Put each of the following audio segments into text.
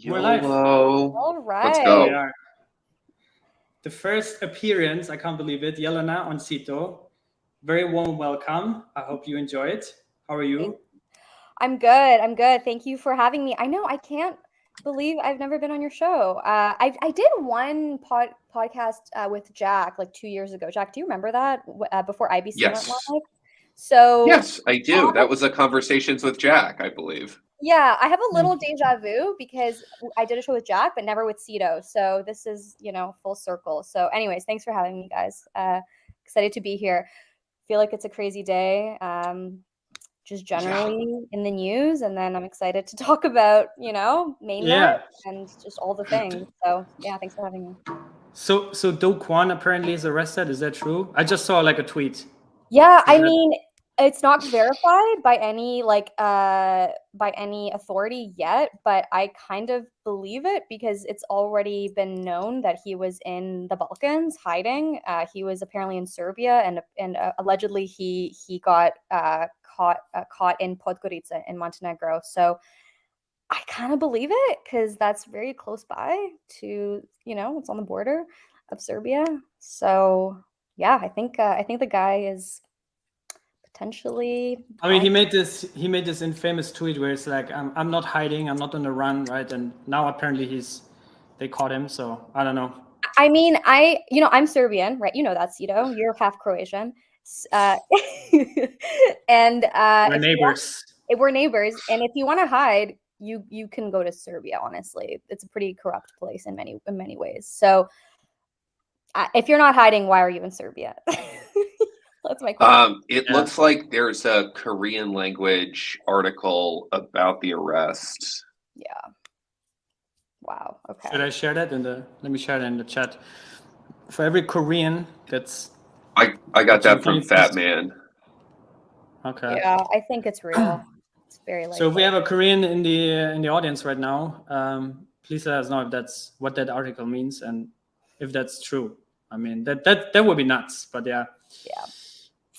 We're live. All right. Let's We go. are. The first appearance, I can't believe it, Jelena on Cito. Very warm welcome. I hope you enjoy it. How are you? I'm good. Thank you for having me. I know I can't believe I've never been on your show. I did one podcast with Jack like 2 years ago. Jack, do you remember that before IBC went Yes. live? So Yes, I do. That was a Conversations with Jack, I believe. yeah, I have a little deja vu because I did a show with Jack, but never with Cito. So this is, full circle. So anyways, thanks for having me, guys. Excited to be here. Feel like it's a crazy day. Just generally in the news, and then I'm excited to talk about, MAINNET and just all the things. So yeah, thanks for having me. So Do Kwon apparently is arrested. Is that true? I just saw like a tweet. Yeah, I mean, it's not verified by any authority yet, but I kind of believe it because it's already been known that he was in the Balkans hiding. He was apparently in Serbia, and allegedly he got caught in Podgorica in Montenegro. So I kind of believe it because that's very close by to, it's on the border of Serbia. So yeah, I think the guy is potentially. I mean, he made this infamous tweet where it's like, I'm not hiding, I'm not on the run, right? And now apparently they caught him. So I don't know. I mean, I'm Serbian, right? You know that, Cito. You're half Croatian. And we're neighbors. We're neighbors, and if you want to hide, you can go to Serbia. Honestly, it's a pretty corrupt place in many ways. So, if you're not hiding, why are you in Serbia? That's my question. It looks like there's a Korean language article about the arrest. Yeah. Wow. Okay. Should I share that let me share that in the chat. For every Korean that's I got that from Fat Man. Okay. Yeah, I think it's real. It's very likely. So if we have a Korean in the audience right now, please let us know if that's what that article means and if that's true. I mean, that would be nuts, but yeah. Yeah.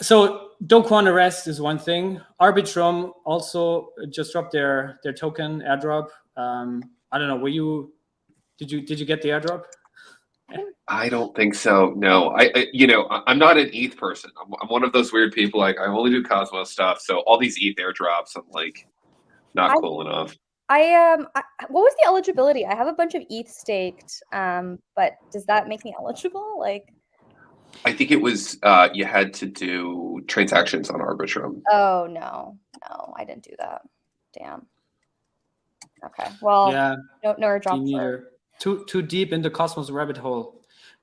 So Do Kwon arrest is one thing. Arbitrum also just dropped their token airdrop. I don't know. Did you get the airdrop? I don't think so. No, I'm not an ETH person. I'm one of those weird people. Like I only do Cosmos stuff. So all these ETH airdrops, I'm like not cool enough. What was the eligibility? I have a bunch of ETH staked, but does that make me eligible? Like, I think it was you had to do transactions on Arbitrum. Oh no, I didn't do that. Damn. Okay. Well, yeah, no airdrops. Too deep in the Cosmos rabbit hole.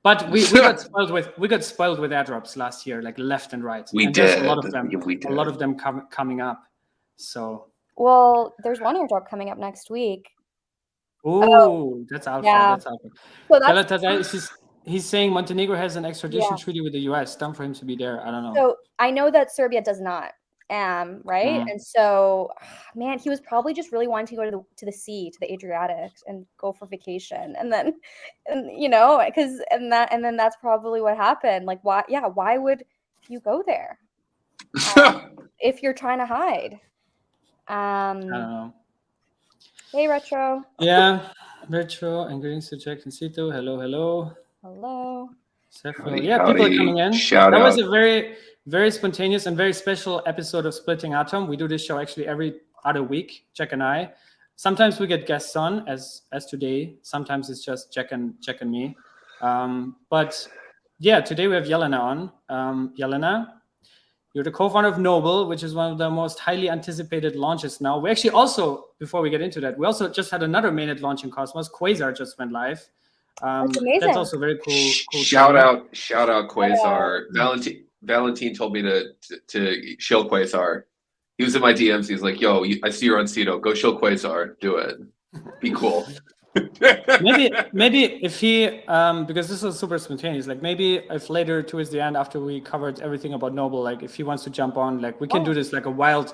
But we got spoiled with airdrops last year, like left and right. We did. There's a lot of them. A lot of them coming up. So. Well, there's one airdrop coming up next week. Ooh, that's alpha. Yeah. That's alpha. He's saying Montenegro has an extradition treaty with the US. Dumb for him to be there. I don't know. So I know that Serbia does not. Right? And so, man, he was probably just really wanting to go to the sea, to the Adriatic, and go for vacation, and then that's probably what happened. Like, why would you go there if you're trying to hide? I don't know. Hey, Retro. Yeah, Retro, and greetings to Jack and Cito. Hello. Howdy, yeah, people are coming in. Shout that out. Was a very, very spontaneous and very special episode of Splitting Atom. We do this show actually every other week, Jack and I. Sometimes we get guests on, as today. Sometimes it's just Jack and me. But yeah, today we have Jelena on. Jelena, you're the co-founder of Noble, which is one of the most highly anticipated launches now. We actually also, before we get into that, we also just had another mainnet launch in Cosmos. Quasar just went live. That's amazing. That's also very cool. Shout out Quasar. Valentin told me to shill Quasar. He was in my DMs. He's like, "Yo, I see you're on Cito. Go shill Quasar. Do it. Be cool." maybe if he because this is super spontaneous, like maybe if later towards the end, after we covered everything about Noble, like if he wants to jump on, like we can do this like a wild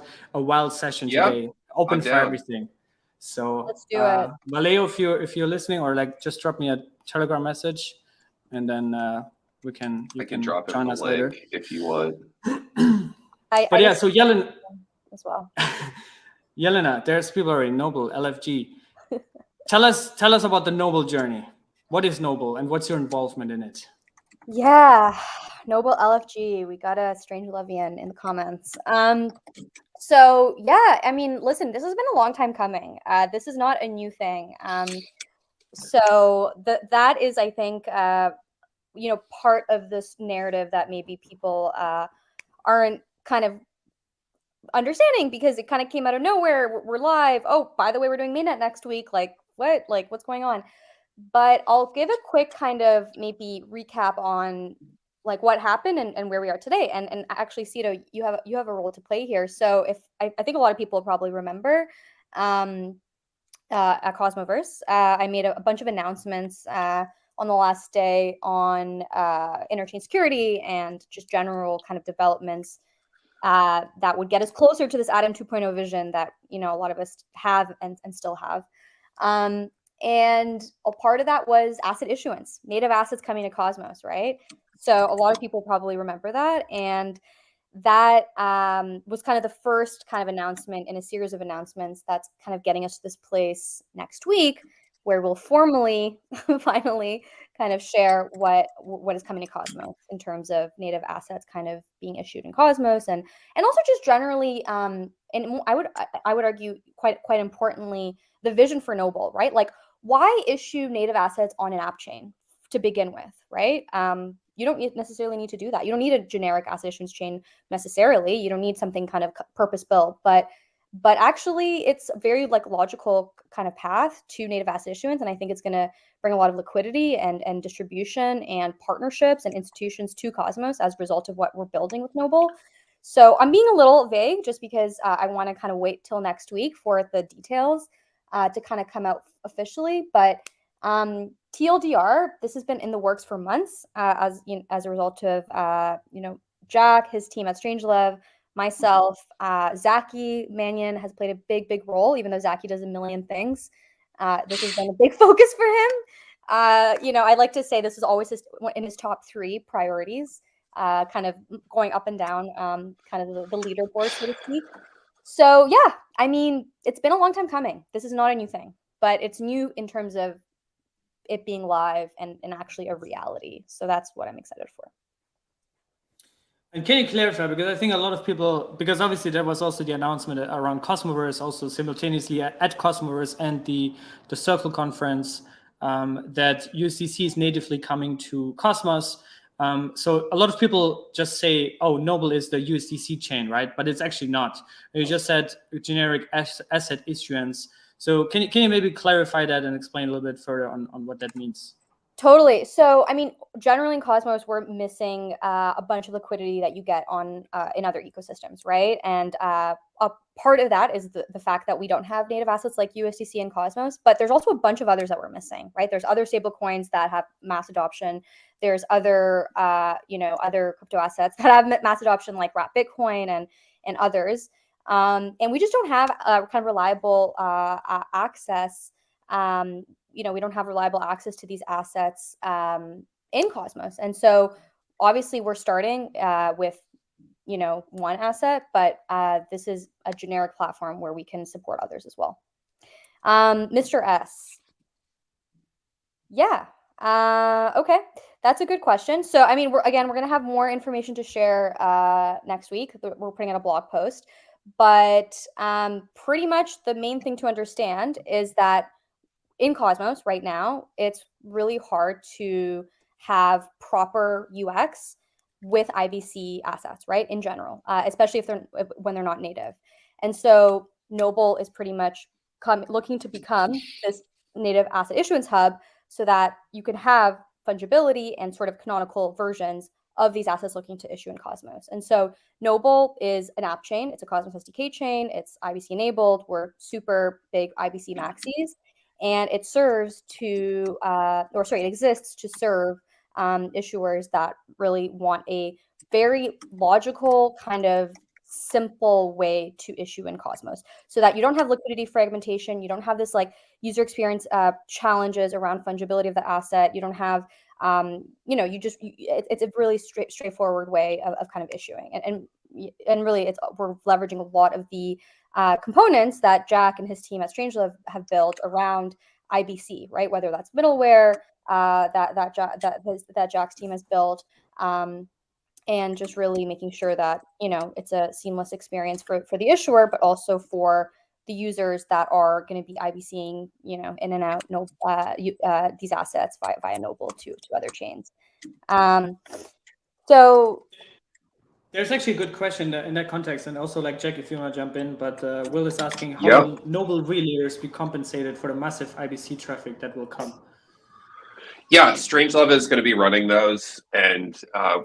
session today, open for everything. So let's do it. Valeo, if you're listening, or like just drop me a Telegram message, and then you can drop join us later if you want. So Jelena as well. Jelena, there's people already. Noble, LFG. Tell us about the Noble journey. What is Noble and what's your involvement in it? Yeah, Noble LFG. We got a strange Levian in the comments. So yeah, I mean, listen, this has been a long time coming. This is not a new thing. So that is, I think, part of this narrative that maybe people aren't kind of understanding, because it kind of came out of nowhere. We're live. Oh, by the way, we're doing mainnet next week. Like what? Like what's going on? But I'll give a quick kind of maybe recap on like what happened and where we are today. And actually, Cito, you have a role to play here. So if I think a lot of people probably remember at Cosmoverse, I made a bunch of announcements on the last day on interchain security and just general kind of developments that would get us closer to this Atom 2.0 vision that a lot of us have and still have. And a part of that was asset issuance, native assets coming to Cosmos, right? So a lot of people probably remember that. And that was kind of the first kind of announcement in a series of announcements that's kind of getting us to this place next week where we'll formally, finally kind of share what is coming to Cosmos in terms of native assets kind of being issued in Cosmos, and also just generally, and I would argue quite importantly, the vision for Noble, right? Like, why issue native assets on an app chain to begin with, right? You don't necessarily need to do that. You don't need a generic asset issuance chain necessarily. You don't need something kind of purpose built, but actually it's a very like logical kind of path to native asset issuance. And I think it's going to bring a lot of liquidity and distribution and partnerships and institutions to Cosmos as a result of what we're building with Noble. So I'm being a little vague just because I want to kind of wait till next week for the details to kind of come out officially. But TLDR, this has been in the works for months as a result of Jack, his team at Strangelove, myself, Zaki Mannion has played a big role, even though Zaki does a million things. This has been a big focus for him. I like to say this is always in his top 3 priorities, kind of going up and down, kind of the leaderboard, so to speak. So yeah, I mean, it's been a long time coming. This is not a new thing, but it's new in terms of it being live and actually a reality. So that's what I'm excited for. And can you clarify, because I think a lot of people, because obviously there was also the announcement around Cosmoverse, also simultaneously at Cosmoverse and the Circle conference, that USDC is natively coming to Cosmos. So a lot of people just say, oh, Noble is the USDC chain, right? But it's actually not. You just said generic asset issuance. So can you maybe clarify that and explain a little bit further on what that means? Totally. So, I mean, generally in Cosmos, we're missing a bunch of liquidity that you get on in other ecosystems, right? And a part of that is the fact that we don't have native assets like USDC and Cosmos, but there's also a bunch of others that we're missing, right? There's other stable coins that have mass adoption. There's other, other crypto assets that have mass adoption like Wrap Bitcoin and others. And we just don't have kind of reliable access. We don't have reliable access to these assets in Cosmos. And so obviously we're starting with, one asset, but this is a generic platform where we can support others as well. Mr. S. Yeah. Okay. That's a good question. So, I mean, we're going to have more information to share next week. We're putting out a blog post, but pretty much the main thing to understand is that in Cosmos right now, it's really hard to have proper UX with IBC assets, right? In general, especially when they're not native. And so Noble is pretty much looking to become this native asset issuance hub so that you can have fungibility and sort of canonical versions of these assets looking to issue in Cosmos. And so Noble is an app chain. It's a Cosmos SDK chain. It's IBC enabled. We're super big IBC maxis. And it serves to, it exists to serve issuers that really want a very logical kind of simple way to issue in Cosmos so that you don't have liquidity fragmentation. You don't have this like user experience challenges around fungibility of the asset. You don't have, it's a really straightforward way of kind of issuing. And really we're leveraging a lot of the components that Jack and his team at Strangelove have built around IBC, right? Whether that's middleware that Jack's team has built, and just really making sure that it's a seamless experience for the issuer, but also for the users that are going to be IBCing, in and out these assets via Noble to other chains. So there's actually a good question in that context, and also like Jack, if you want to jump in, but Will is asking how Yep. will Noble relayers be compensated for the massive IBC traffic that will come? Yeah, Strangelove is going to be running those, and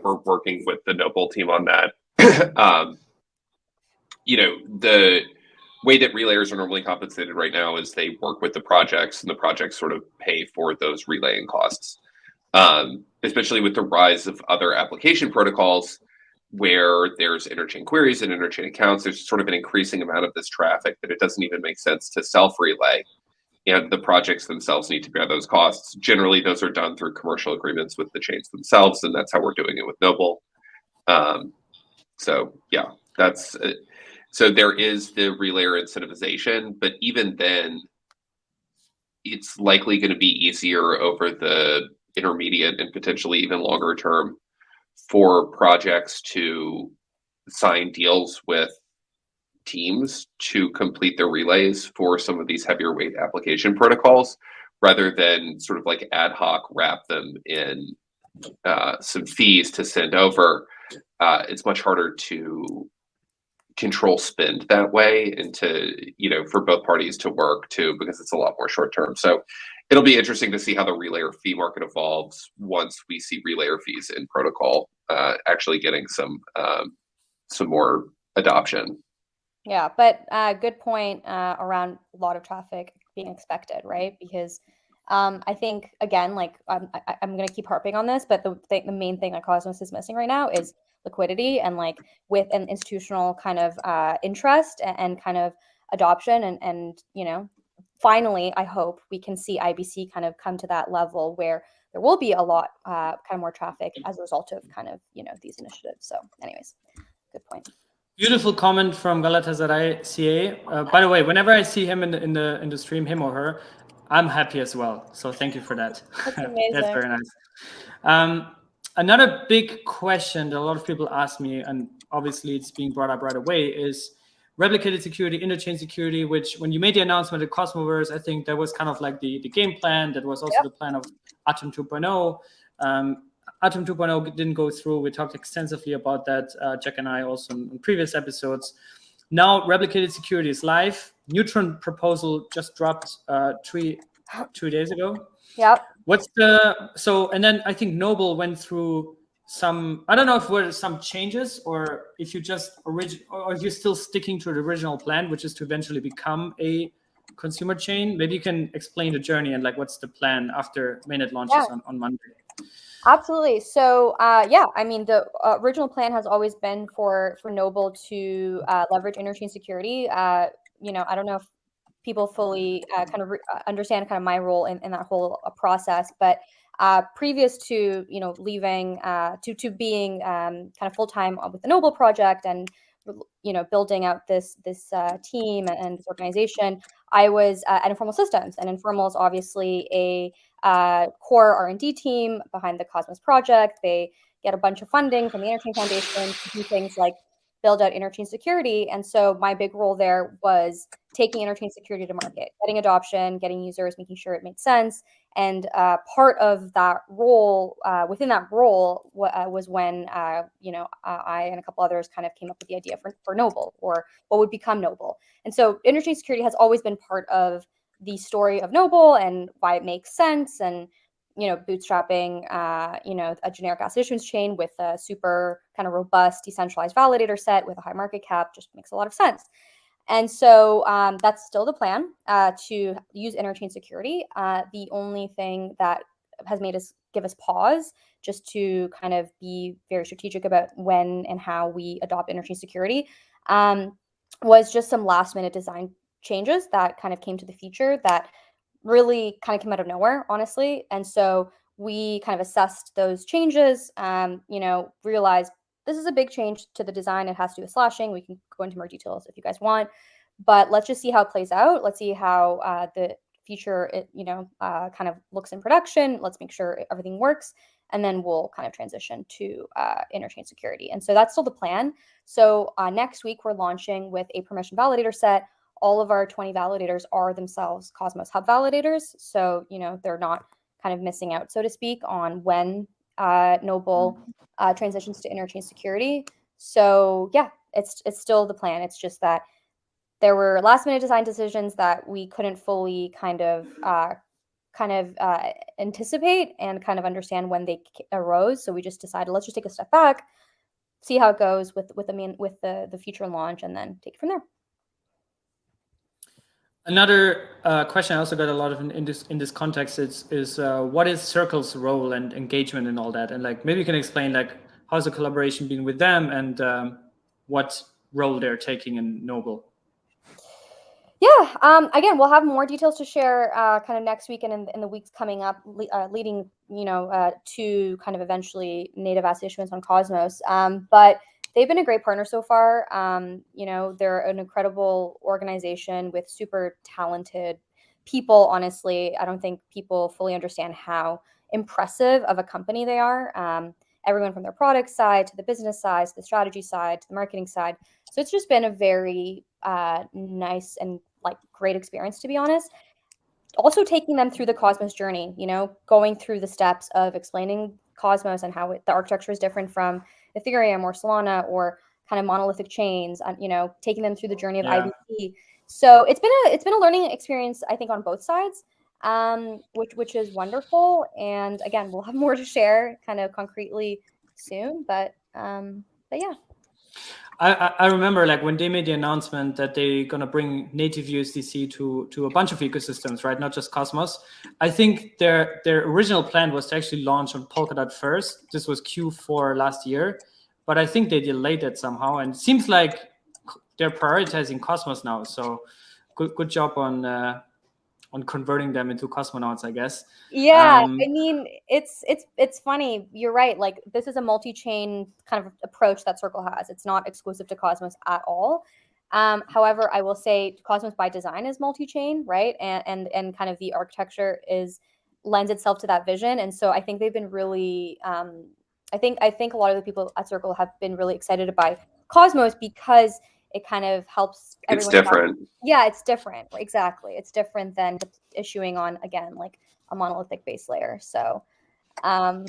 we're working with the Noble team on that. The way that relayers are normally compensated right now is they work with the projects, and the projects sort of pay for those relaying costs. Especially with the rise of other application protocols where there's interchain queries and interchain accounts, there's sort of an increasing amount of this traffic that it doesn't even make sense to self-relay. And the projects themselves need to bear those costs. Generally, those are done through commercial agreements with the chains themselves, and that's how we're doing it with Noble. So yeah, so there is the relayer incentivization, but even then, it's likely going to be easier over the intermediate and potentially even longer term for projects to sign deals with teams to complete their relays for some of these heavier weight application protocols, rather than sort of like ad hoc wrap them in some fees to send over. It's much harder to control spend that way, and to for both parties to work too, because it's a lot more short term. So it'll be interesting to see how the relayer fee market evolves once we see relayer fees in protocol actually getting some more adoption. Yeah, but good point around a lot of traffic being expected, right? Because I think, again, like I'm going to keep harping on this, but the main thing that Cosmos is missing right now is liquidity, and like with an institutional kind of interest and kind of adoption, and finally, I hope we can see IBC kind of come to that level where there will be a lot kind of more traffic as a result of kind of these initiatives. So anyways, good point. Beautiful comment from Galatasaray CA. By the way, whenever I see him in the stream, him or her, I'm happy as well. So thank you for that. That's amazing. That's very nice. Another big question that a lot of people ask me, and obviously it's being brought up right away, is replicated security, interchain security, which when you made the announcement at Cosmoverse, I think that was kind of like the game plan. That was also the plan of Atom 2.0. Atom 2.0 didn't go through. We talked extensively about that, Jack and I, also in previous episodes. Now, replicated security is live. Neutron proposal just dropped 2 days ago. Yep. And then I think Noble went through some, I don't know if there were some changes, or if you just or if you're still sticking to the original plan, which is to eventually become a consumer chain. Maybe you can explain the journey and like what's the plan after mainnet launches on Monday. Absolutely. So I mean, the original plan has always been for Noble to leverage interchain security. I don't know if people fully kind of understand kind of my role in that whole process, but previous to leaving to being kind of full-time with the Noble project and building out this team and this organization, I was at Informal Systems, and Informal is obviously a core R&D team behind the Cosmos project. They get a bunch of funding from the Interchain Foundation to do things like build out interchain security. And so my big role there was taking interchain security to market, getting adoption, getting users, making sure it made sense. And part of that role, within that role, was when I and a couple others kind of came up with the idea for Noble, or what would become Noble. And so interchain security has always been part of the story of Noble and why it makes sense. And bootstrapping, a generic asset issuance chain with a super kind of robust decentralized validator set with a high market cap just makes a lot of sense. And so that's still the plan, to use interchain security. The only thing that has made us give us pause, just to kind of be very strategic about when and how we adopt interchain security, was just some last minute design changes that kind of came to the feature that really kind of came out of nowhere, honestly. And so we kind of assessed those changes, realized this is a big change to the design. It has to do with slashing. We can go into more details if you guys want, but let's just see how it plays out. Let's see how the future it, kind of looks in production. Let's make sure everything works. And then we'll kind of transition to interchain security. And so that's still the plan. So next week, we're launching with a permission validator set. All of our 20 validators are themselves Cosmos Hub validators. So, they're not kind of missing out, so to speak, on when Noble transitions to interchain security. So yeah, it's still the plan. It's just that there were last minute design decisions that we couldn't fully kind of anticipate and kind of understand when they arose. So we just decided, let's just take a step back, see how it goes with the future launch, and then take it from there. Another question I also got a lot of in this context is what is Circle's role and engagement and all that, and like maybe you can explain like how's the collaboration been with them and what role they're taking in Noble. Yeah. Again, we'll have more details to share kind of next week and in the weeks coming up, leading to kind of eventually native asset issuance on Cosmos. But they've been a great partner so far. They're an incredible organization with super talented people. Honestly, I don't think people fully understand how impressive of a company they are. Everyone from their product side to the business side, to the strategy side, to the marketing side. So it's just been a very nice and like great experience, to be honest. Also taking them through the Cosmos journey, going through the steps of explaining Cosmos and how the architecture is different from Ethereum or Solana or kind of monolithic chains, taking them through the journey of IBC. So it's been a learning experience, I think, on both sides, which is wonderful. And again, we'll have more to share kind of concretely soon, but yeah. I remember like when they made the announcement that they're gonna bring native USDC to a bunch of ecosystems, right? Not just Cosmos. I think their original plan was to actually launch on Polkadot first. This was Q4 last year, but I think they delayed it somehow. And it seems like they're prioritizing Cosmos now. So good job on converting them into cosmonauts, I guess. Yeah, I mean, it's funny. You're right. Like this is a multi-chain kind of approach that Circle has. It's not exclusive to Cosmos at all. However, I will say Cosmos by design is multi-chain, right? And kind of the architecture lends itself to that vision. And so I think they've been really I think a lot of the people at Circle have been really excited to buy Cosmos because it kind of helps everyone. It's different. Yeah, it's different. Exactly. It's different than issuing on, again, like a monolithic base layer. So I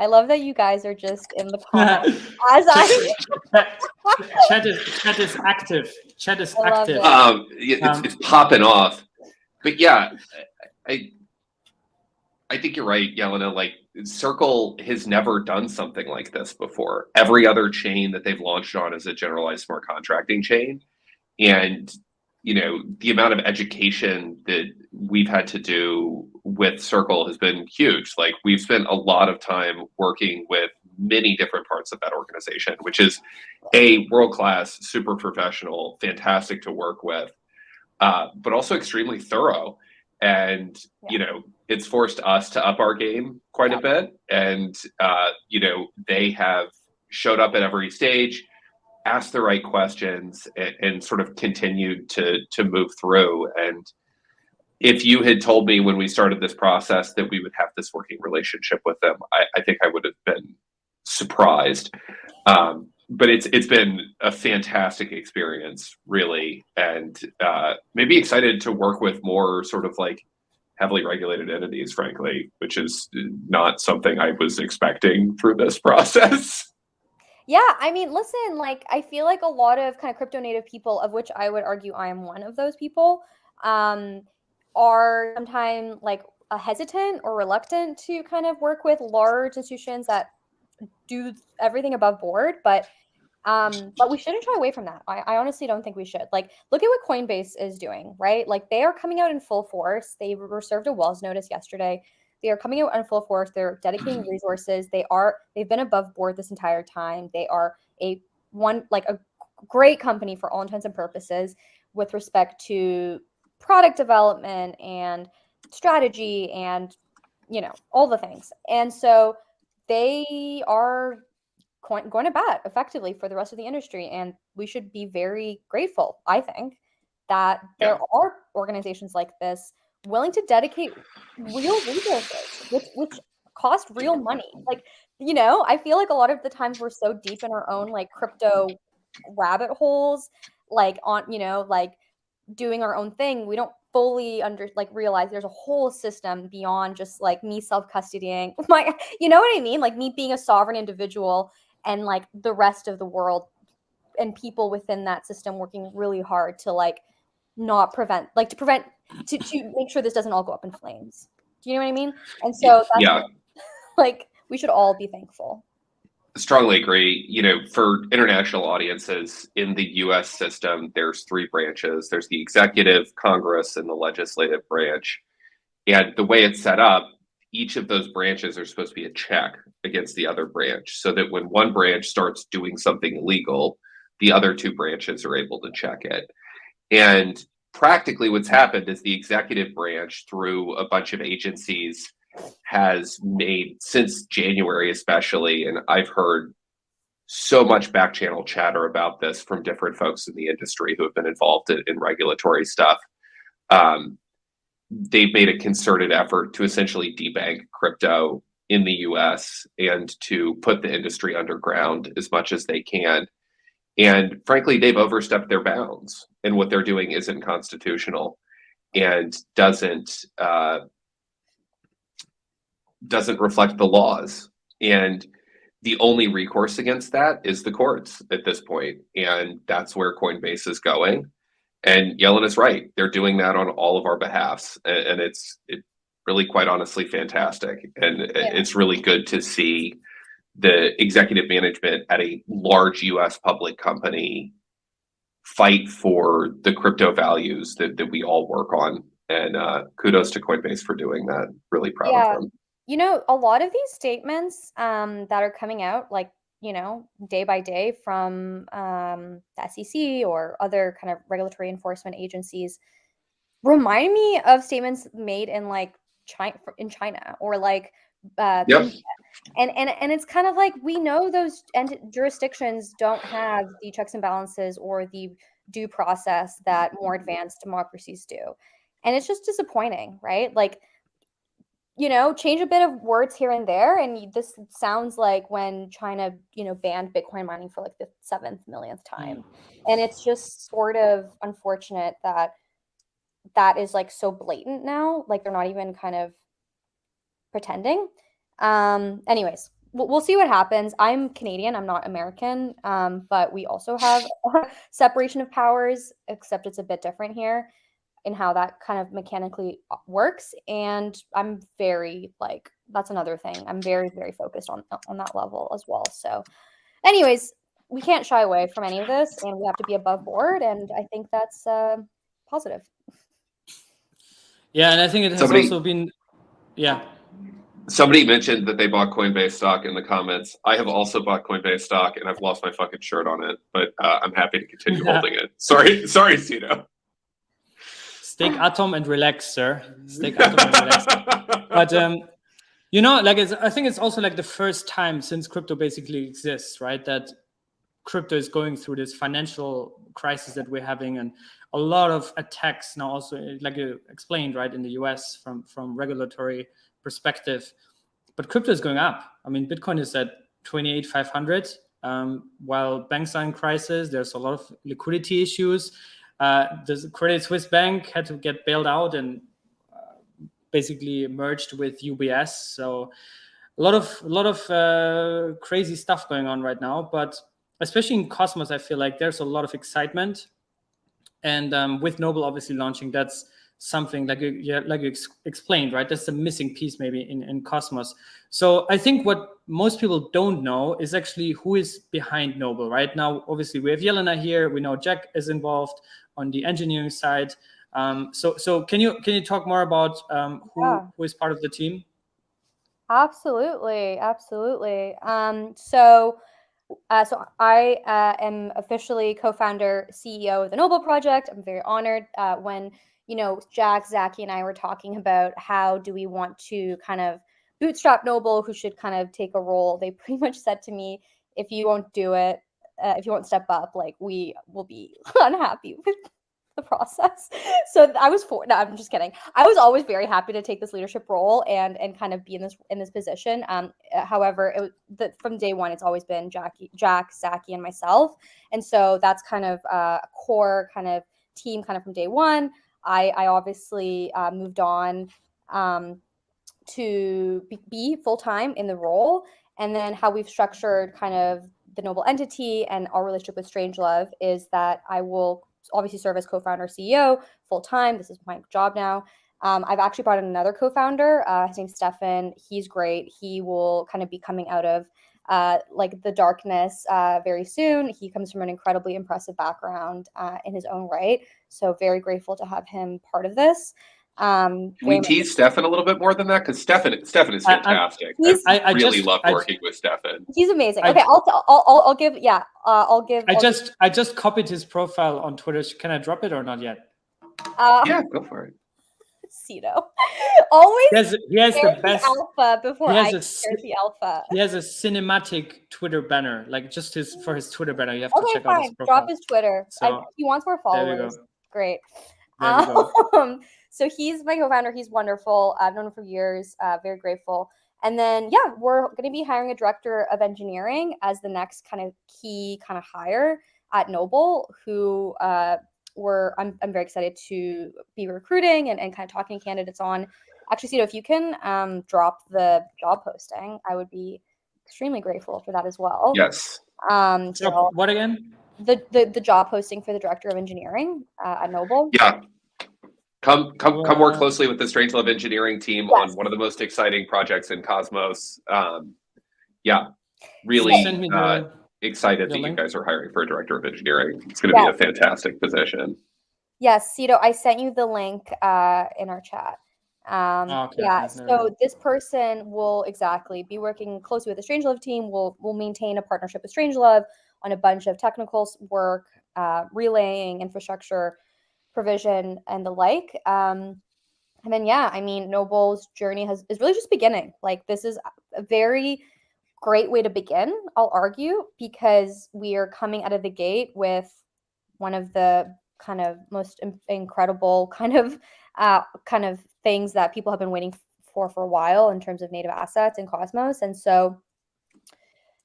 love that you guys are just in the comments Chat is active. Chat is active. It's popping off. But yeah, I think you're right, Jelena. Like Circle has never done something like this before. Every other chain that they've launched on is a generalized smart contracting chain. And, the amount of education that we've had to do with Circle has been huge. Like we've spent a lot of time working with many different parts of that organization, which is a world-class, super professional, fantastic to work with, but also extremely thorough. And, it's forced us to up our game quite a bit. And, they have showed up at every stage, asked the right questions, and sort of continued to move through. And if you had told me when we started this process that we would have this working relationship with them, I think I would have been surprised. But it's been a fantastic experience, really, and maybe excited to work with more sort of like heavily regulated entities, frankly, which is not something I was expecting through this process. Yeah, I mean, listen, like I feel like a lot of kind of crypto native people, of which I would argue I am one of those people, are sometimes like hesitant or reluctant to kind of work with large institutions that do everything above board. But we shouldn't shy away from that. I honestly don't think we should. Like, look at what Coinbase is doing, right? Like they are coming out in full force. They were served a Wells notice yesterday. They are coming out in full force. They're dedicating resources. They've been above board this entire time. They are a great company for all intents and purposes with respect to product development and strategy and all the things. And so they are going to bat effectively for the rest of the industry, and we should be very grateful, I think, that there are organizations like this willing to dedicate real resources, which cost real money. Like, I feel like a lot of the times we're so deep in our own like crypto rabbit holes, like like doing our own thing, we don't fully realize there's a whole system beyond just like me self-custodying my, you know what I mean? Like me being a sovereign individual and like the rest of the world and people within that system working really hard to like not prevent, like to make sure this doesn't all go up in flames. Do you know what I mean? And so that's like, we should all be thankful. Strongly agree. For international audiences in the US system, there's 3 branches. There's the executive, Congress, and the legislative branch. And the way it's set up, each of those branches are supposed to be a check against the other branch, so that when one branch starts doing something illegal, the other 2 branches are able to check it. And practically what's happened is the executive branch, through a bunch of agencies, has made, since January especially, and I've heard so much back channel chatter about this from different folks in the industry who have been involved in regulatory stuff. They've made a concerted effort to essentially debank crypto in the US and to put the industry underground as much as they can. And frankly, they've overstepped their bounds, and what they're doing isn't constitutional and doesn't reflect the laws. And the only recourse against that is the courts at this point. And that's where Coinbase is going. And Jelena's right. They're doing that on all of our behalfs. And it's really, quite honestly, fantastic. And it's really good to see the executive management at a large US public company fight for the crypto values that we all work on. And kudos to Coinbase for doing that. Really proud of them. A lot of these statements that are coming out, like, day by day from the SEC or other kind of regulatory enforcement agencies, remind me of statements made in like China or like India. And it's kind of like, we know those jurisdictions don't have the checks and balances or the due process that more advanced democracies do. And it's just disappointing, right? Like, change a bit of words here and there. And this sounds like when China, banned Bitcoin mining for like the 7th millionth time. And it's just sort of unfortunate that is like so blatant now. Like they're not even kind of pretending. Anyways, we'll see what happens. I'm Canadian, I'm not American, but we also have separation of powers, except it's a bit different here in how that kind of mechanically works. And I'm very that's another thing. I'm very, very focused on that level as well. So anyways, we can't shy away from any of this, and we have to be above board. And I think that's positive. Yeah. And I think it has also been, Somebody mentioned that they bought Coinbase stock in the comments. I have also bought Coinbase stock, and I've lost my fucking shirt on it, but I'm happy to continue holding it. Sorry, Cito. Stake atom and relax, sir. Stake atom and relax. But I think it's also like the first time since crypto basically exists, right? That crypto is going through this financial crisis that we're having, and a lot of attacks now. Also, like you explained, right, in the US from regulatory perspective, but crypto is going up. I mean, Bitcoin is at 28,500, while banks are in crisis. There's a lot of liquidity issues. The Credit Suisse Bank had to get bailed out and basically merged with UBS. So a lot of crazy stuff going on right now. But especially in Cosmos, I feel like there's a lot of excitement. And with Noble obviously launching, that's something like you explained, right? That's the missing piece maybe in Cosmos. So I think what most people don't know is actually who is behind Noble. Right now, obviously we have Jelena here. We know Jack is involved on the engineering side. So can you talk more about who is part of the team? Absolutely. So I am officially co-founder, CEO of the Noble Project. I'm very honored. When Jack, Zachy, and I were talking about how do we want to kind of bootstrap Noble, who should kind of take a role, they pretty much said to me, if you won't do it, if you won't step up, like we will be unhappy the process. So I was no, I'm just kidding. I was always very happy to take this leadership role and kind of be in this position. However, from day one, it's always been Jack, Zaki, and myself, and so that's kind of a core kind of team kind of from day one. I obviously moved on to be full-time in the role, and then how we've structured kind of the Noble entity and our relationship with Strangelove is that I will obviously serve as co-founder CEO full-time. This is my job now. I've actually brought in another co-founder. His name's Stefan. He's great. He will kind of be coming out of like the darkness very soon. He comes from an incredibly impressive background in his own right. So very grateful to have him part of this. Can we tease Stefan a little bit more than that? Because Stefan is fantastic. I really love working with Stefan. He's amazing. Okay, I'll give. Yeah, I'll give. I just copied his profile on Twitter. Can I drop it or not yet? Yeah, go for it. Cito. Always. He has the best alpha before I share the alpha. He has a cinematic Twitter banner, like just for his Twitter banner. You have to check out his profile. Drop his Twitter. So, he wants more followers. Great. There we go. So he's my co-founder. He's wonderful. I've known him for years. Very grateful. And then, yeah, we're going to be hiring a director of engineering as the next kind of key kind of hire at Noble, who I'm very excited to be recruiting and kind of talking to candidates on. Actually, Cito, if you can drop the job posting, I would be extremely grateful for that as well. Yes. So what again? The job posting for the director of engineering at Noble. Yeah. Come work closely with the Strangelove engineering team on one of the most exciting projects in Cosmos. Yeah, really excited that you guys are hiring for a director of engineering. It's going to be a fantastic position. Yes, Cito, I sent you the link in our chat. Yeah, so this person will be working closely with the Strangelove team. We'll maintain a partnership with Strangelove on a bunch of technical work, relaying, infrastructure, provision, and the like. And then, yeah, I mean, Noble's journey is really just beginning. Like, this is a very great way to begin, I'll argue, because we are coming out of the gate with one of the kind of most incredible kind of things that people have been waiting for a while in terms of native assets in Cosmos. And so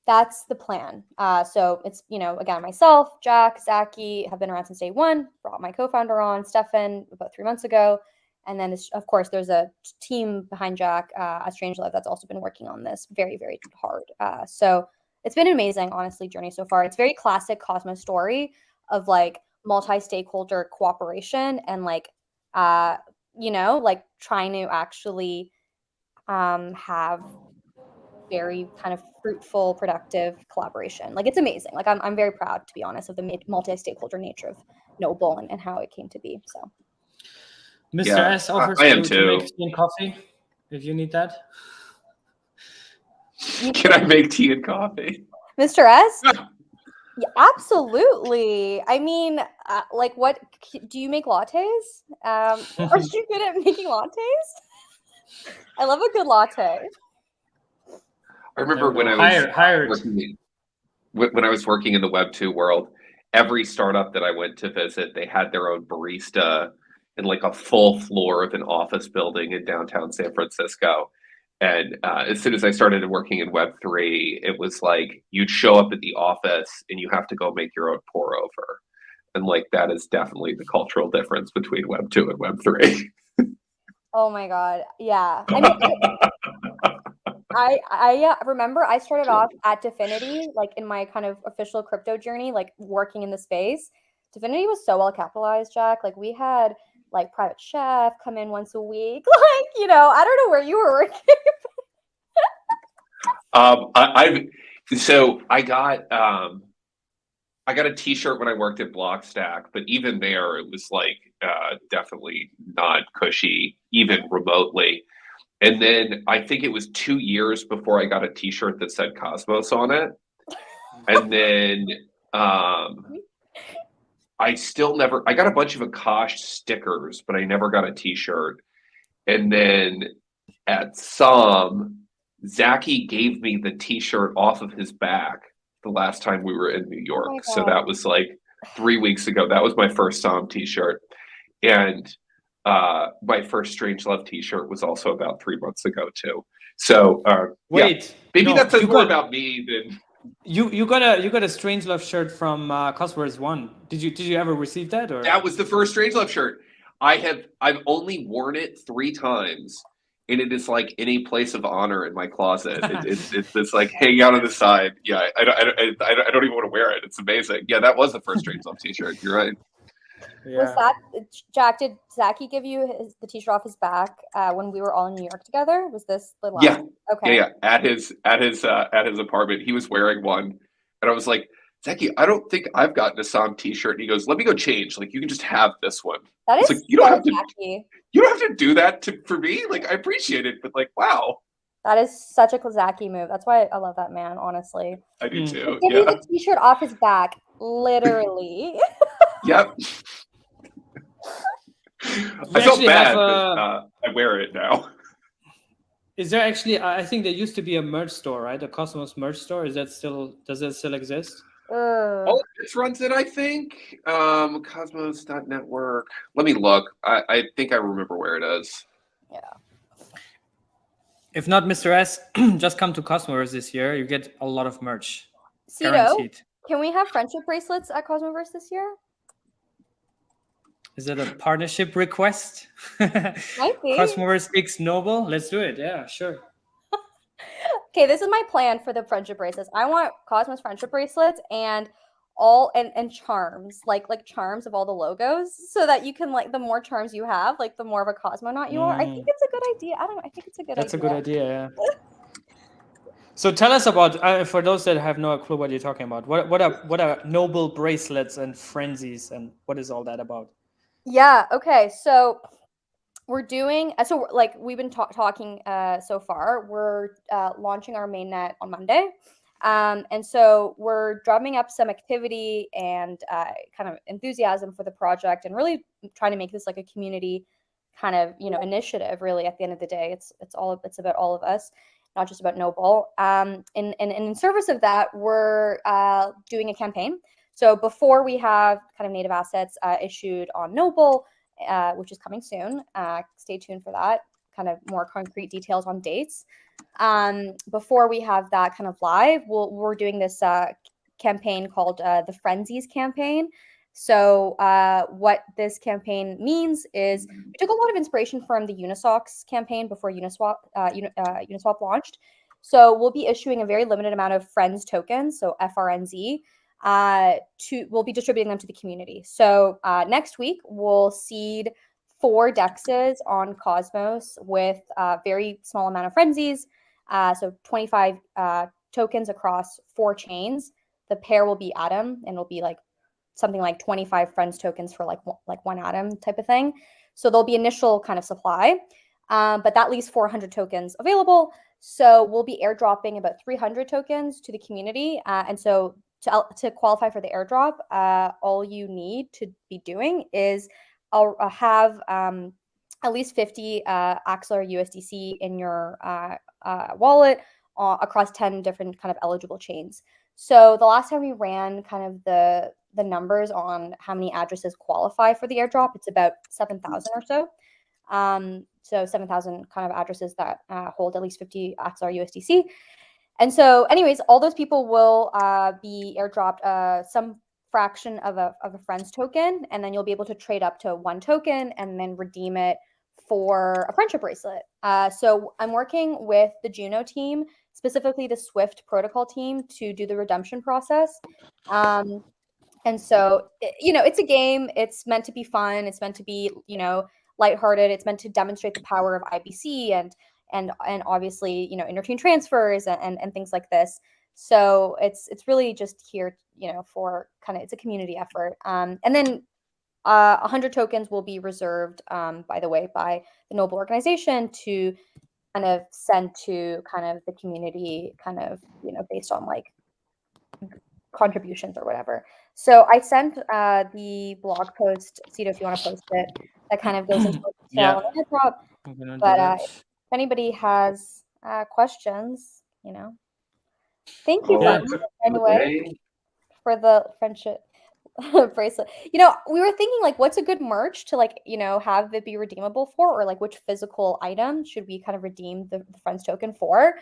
that's the plan. So it's, again, myself, Jack, Zaki have been around since day one, brought my co-founder on, Stefan, about 3 months ago. And then, of course, there's a team behind Jack at Strangelove that's also been working on this very, very hard. So it's been an amazing, honestly, journey so far. It's very classic Cosmos story of like multi-stakeholder cooperation and like trying to actually have very kind of fruitful, productive collaboration. Like, it's amazing. Like, I'm very proud, to be honest, of the multi-stakeholder nature of Noble and how it came to be. So, Mr. S offers to make tea and coffee if you need that. Can I make tea and coffee? Mr. S? Yeah, absolutely. I mean, what do you make lattes? Are you good at making lattes? I love a good latte. I remember when I was working in the Web2 world, every startup that I went to visit, they had their own barista in like a full floor of an office building in downtown San Francisco. And as soon as I started working in Web3, it was like you'd show up at the office and you have to go make your own pour over. And like that is definitely the cultural difference between Web2 and Web3. Oh my God. Yeah. I mean, I remember I started off at Dfinity, like in my kind of official crypto journey, like working in the space. Dfinity was so well capitalized, Jack. Like, we had like private chef come in once a week. Like, I don't know where you were working. I got a t-shirt when I worked at Blockstack, but even there it was like definitely not cushy, even remotely. And then I think it was 2 years before I got a t-shirt that said Cosmos on it. And then I got a bunch of Akash stickers, but I never got a t-shirt. And then at Zaki gave me the t-shirt off of his back the last time we were in New York. So that was like 3 weeks ago. That was my first t-shirt. And my first Strange Love t-shirt was also about 3 months ago too. So Wait, maybe no, that says you more got about me than you got a Strange Love shirt from Cosmos One. Did you ever receive that, or that was the first Strange Love shirt. I've only worn it 3 times, and it is like any place of honor in my closet. It's like hanging out on the side. Yeah, I don't even want to wear it. It's amazing. Yeah, that was the first Strange Love t-shirt. You're right. Was that Jack? Did Zachy give you the t-shirt off his back when we were all in New York together? Was this the last? Yeah. Okay. Yeah. At his apartment, he was wearing one, and I was like, Zachy, I don't think I've gotten a Sam t-shirt. And he goes, let me go change. Like, you can just have this one. That is like, you don't have to. Zachy. You don't have to do that for me. Like, I appreciate it, but like, wow. That is such a Zachy move. That's why I love that man. Honestly, I do too. Give me the t-shirt off his back, literally. Yep. I felt bad, but I wear it now. Is there actually? I think there used to be a merch store, right? A Cosmos merch store. Does that still exist? Oh, this runs it, I think. Cosmos.network. Let me look. I think I remember where it is. Yeah. If not, Mr. S, just come to Cosmoverse this year. You get a lot of merch. Cito, guaranteed. Can we have friendship bracelets at Cosmoverse this year? Is it a partnership request? Might be. Cosmoverse X Noble. Let's do it. Yeah, sure. Okay, this is my plan for the friendship bracelets. I want Cosmos friendship bracelets and charms, like charms of all the logos, so that you can, like, the more charms you have, like the more of a cosmonaut you are. I think it's a good idea. I don't know. I think it's a good idea. That's a good idea, yeah. So tell us about, for those that have no clue what you're talking about, what are noble bracelets and frenzies, and what is all that about? Yeah, okay. So we're doing, so like we've been talking so far, we're launching our mainnet on Monday. And so we're drumming up some activity and kind of enthusiasm for the project, and really trying to make this like a community kind of, initiative. Really, at the end of the day, it's about all of us, not just about Noble. And in service of that, we're doing a campaign. So before we have kind of native assets issued on Noble, which is coming soon, stay tuned for that. Kind of more concrete details on dates. Before we have that kind of live, we're doing this campaign called the Frenzies campaign. So what this campaign means is we took a lot of inspiration from the Unisocks campaign before Uniswap launched. So we'll be issuing a very limited amount of Friends tokens, so FRNZ. We'll be distributing them to the community. So next week we'll seed 4 dexes on Cosmos with a very small amount of frenzies. So 25 tokens across 4 chains. The pair will be Atom, and it'll be like something like 25 friends tokens for like 1 Atom type of thing. So there'll be initial kind of supply, but that leaves 400 tokens available. So we'll be airdropping about 300 tokens to the community. And so to qualify for the airdrop, all you need to be doing is have at least 50 Axelar USDC in your wallet across 10 different kind of eligible chains. So the last time we ran kind of the numbers on how many addresses qualify for the airdrop, it's about 7,000 or so. So 7,000 kind of addresses that hold at least 50 Axelar USDC. And so anyways, all those people will be airdropped some fraction of a friends token, and then you'll be able to trade up to 1 token and then redeem it for a friendship bracelet. So I'm working with the Juno team, specifically the Swift protocol team, to do the redemption process. And so, it's a game. It's meant to be fun. It's meant to be, lighthearted. It's meant to demonstrate the power of IBC and obviously, interchain transfers and things like this. So it's really just here, for kind of, it's a community effort. And then 100 tokens will be reserved, by the way, by the Noble organization to kind of send to kind of the community, kind of, based on like contributions or whatever. So I sent the blog post, Cito, if you want to post it, that kind of goes into detail on the airdrop. But if anybody has questions, thank you, Yeah. anyway, for the friendship. bracelet. You know, we were thinking like, what's a good merch to like, you know, have it be redeemable for, or like which physical item should we kind of redeem the Friends token for?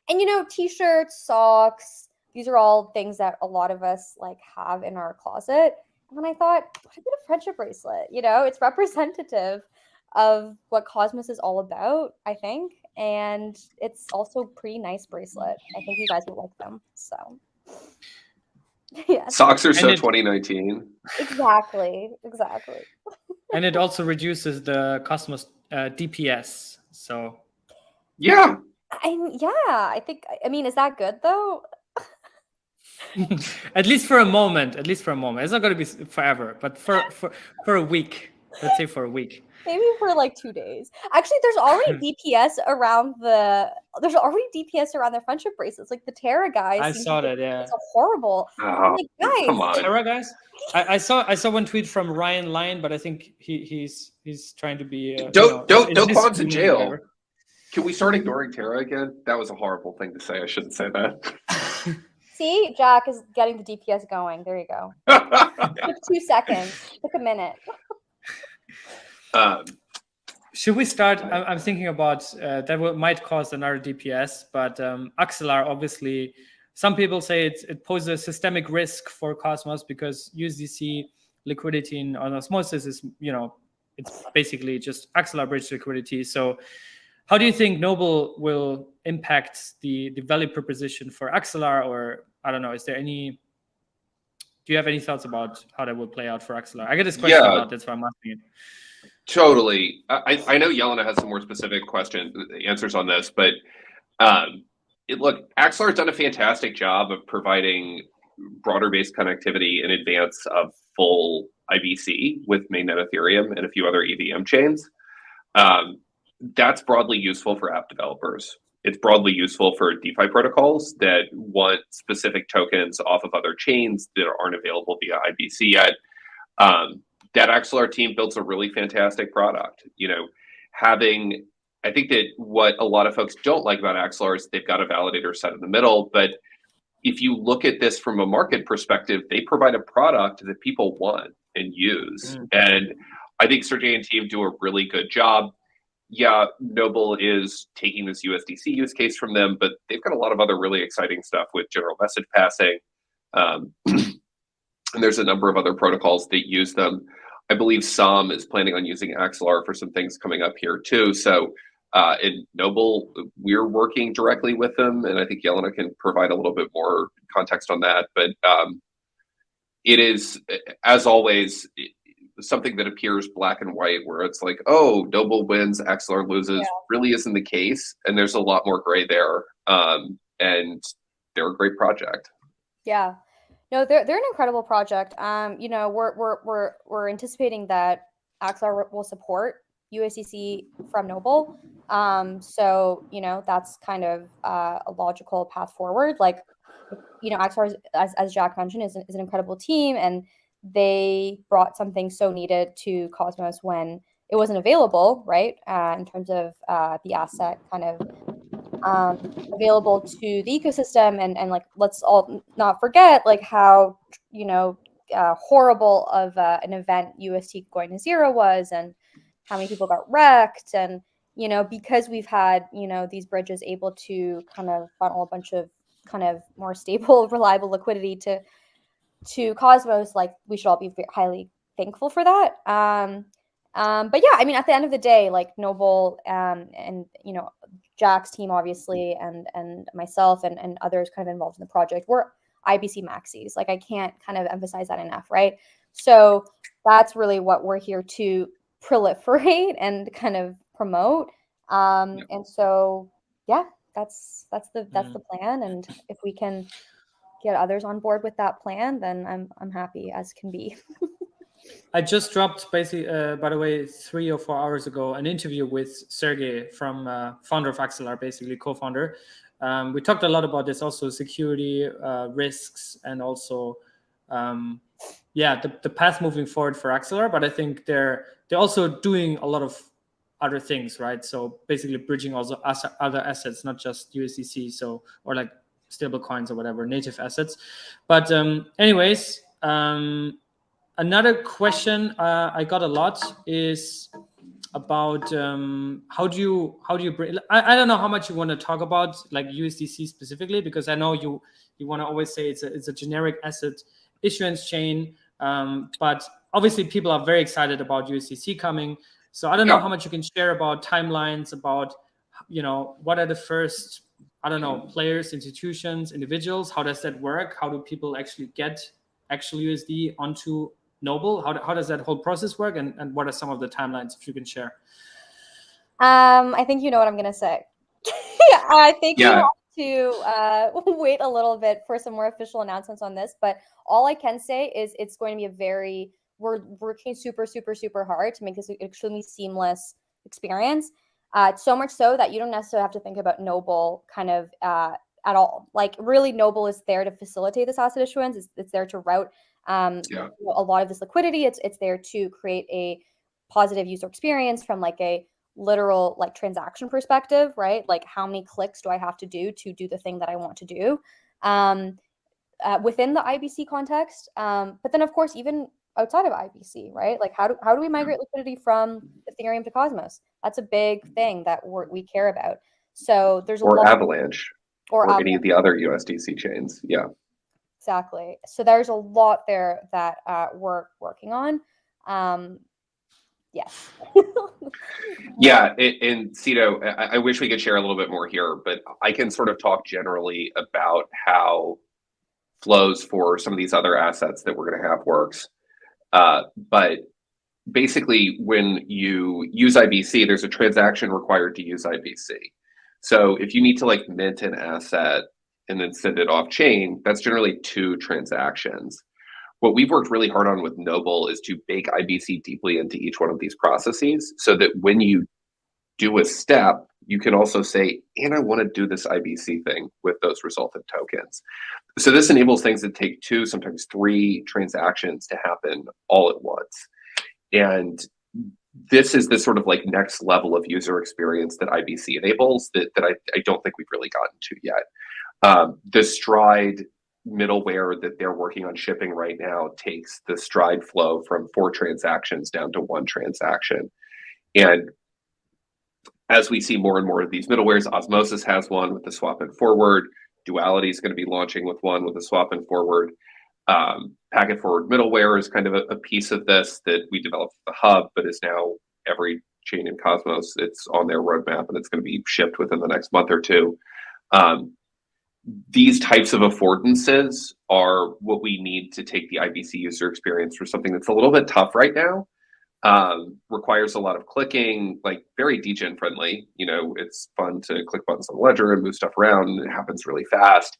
And you know, t-shirts, socks, these are all things that a lot of us like have in our closet. And then I thought, what about a friendship bracelet? You know, it's representative of what Cosmos is all about, I think. And it's also a pretty nice bracelet. I think you guys will like them. So yes. Socks are so And it- 2019. Exactly. And it also reduces the Cosmos DPS. So Yeah. I think, I mean, is that good though? at least for a moment. It's not going to be forever, but for a week. Let's say for a week. Maybe for like 2 days. Actually, there's already DPS around the friendship bracelets. Like the Terra guys. I seem saw to that. think Yeah. It's a horrible. I'm Oh, like, guys, come on. Terra guys. I saw one tweet from Ryan Lyon, but I think he's trying to be. Do is Kwon's in screaming jail. whatever. Can we start ignoring Terra again? That was a horrible thing to say. I shouldn't say that. see, Jack is getting the DPS going. There you go. Took 2 seconds. Took a minute. Should we start? I'm thinking about that might cause another DPS, but Axelar, obviously, some people say it poses a systemic risk for Cosmos because USDC liquidity on osmosis is, it's basically just Axelar bridge liquidity. So how do you think Noble will impact the value proposition for Axelar? Or I don't know, do you have any thoughts about how that will play out for Axelar? I get this question a lot, that's why I'm asking it. Totally. I know Jelena has some more specific answers on this, but look, Axelar has done a fantastic job of providing broader-based connectivity in advance of full IBC with mainnet Ethereum and a few other EVM chains. That's broadly useful for app developers. It's broadly useful for DeFi protocols that want specific tokens off of other chains that aren't available via IBC yet. That Axelar team builds a really fantastic product. I think that what a lot of folks don't like about Axelar is they've got a validator set in the middle. But if you look at this from a market perspective, they provide a product that people want and use. And I think Sergey and team do a really good job. Yeah, Noble is taking this USDC use case from them, but they've got a lot of other really exciting stuff with general message passing. And there's a number of other protocols that use them. I believe Sam is planning on using Axelar for some things coming up here too. So in Noble, we're working directly with them, and I think Jelena can provide a little bit more context on that. But it is, as always, something that appears black and white, where it's like, oh, Noble wins, Axelar loses. Really isn't the case, and there's a lot more gray there. And they're a great project. Yeah. No, they're an incredible project. We're anticipating that Axelar will support USDC from Noble. So that's kind of a logical path forward. Like, Axelar, as Jack mentioned, is an incredible team, and they brought something so needed to Cosmos when it wasn't available, right? In terms of the asset kind of available to the ecosystem, and like, let's all not forget like how horrible of an event UST going to zero was, and how many people got wrecked, and because we've had these bridges able to kind of funnel a bunch of kind of more stable, reliable liquidity to Cosmos, like we should all be highly thankful for that. But yeah, I mean, at the end of the day, like Noble and Jack's team, obviously, and myself and others kind of involved in the project, we're IBC maxis. Like, I can't kind of emphasize that enough, right? So that's really what we're here to proliferate and kind of promote. And so, yeah, that's the plan. And if we can get others on board with that plan, then I'm happy as can be. I just dropped basically, by the way, 3 or 4 hours ago, an interview with Sergey from founder of Axelar, basically co-founder. We talked a lot about this, also security risks, and also, the path moving forward for Axelar. But I think they're also doing a lot of other things, right? So basically bridging also other assets, not just USDC, or like stable coins or whatever, native assets. But anyways. Another question I got a lot is about how do you bring, I don't know how much you want to talk about like USDC specifically, because I know you want to always say it's a generic asset issuance chain, but obviously people are very excited about USDC coming. So I don't know how much you can share about timelines, about what are the first, I don't know, players, institutions, individuals. How does that work? How do people actually get actual USD onto Noble? How does that whole process work, and what are some of the timelines, if you can share? I think you know what I'm gonna say. I think we have to wait a little bit for some more official announcements on this, but all I can say is it's going to be we're working super hard to make this an extremely seamless experience. So much so that you don't necessarily have to think about Noble kind of at all. Like, really, Noble is there to facilitate this asset issuance. It's there to route a lot of this liquidity. It's there to create a positive user experience from like a literal like transaction perspective, right? Like, how many clicks do I have to do the thing that I want to do within the IBC context? But then, of course, even outside of IBC, right? Like, how do we migrate liquidity from Ethereum to Cosmos? That's a big thing that we care about. So there's Avalanche or any of the other USDC chains. Yeah. Exactly. So there's a lot there that we're working on. Yes. Yeah, and Cito, I wish we could share a little bit more here, but I can sort of talk generally about how flows for some of these other assets that we're going to have works. But basically, when you use IBC, there's a transaction required to use IBC. So if you need to like mint an asset and then send it off chain, that's generally 2 transactions. What we've worked really hard on with Noble is to bake IBC deeply into each one of these processes, so that when you do a step, you can also say, and I want to do this IBC thing with those resultant tokens. So this enables things that take 2, sometimes 3 transactions to happen all at once. And this is the sort of like next level of user experience that IBC enables that I don't think we've really gotten to yet. The Stride middleware that they're working on shipping right now takes the Stride flow from 4 transactions down to 1 transaction. And as we see more and more of these middlewares, Osmosis has one with the swap and forward. Duality is going to be launching with one with the swap and forward. Packet forward middleware is kind of a piece of this that we developed at the hub, but is now every chain in Cosmos. It's on their roadmap and it's going to be shipped within the next month or 2. These types of affordances are what we need to take the IBC user experience for something that's a little bit tough right now. Requires a lot of clicking, like very degen friendly. It's fun to click buttons on the ledger and move stuff around, and it happens really fast.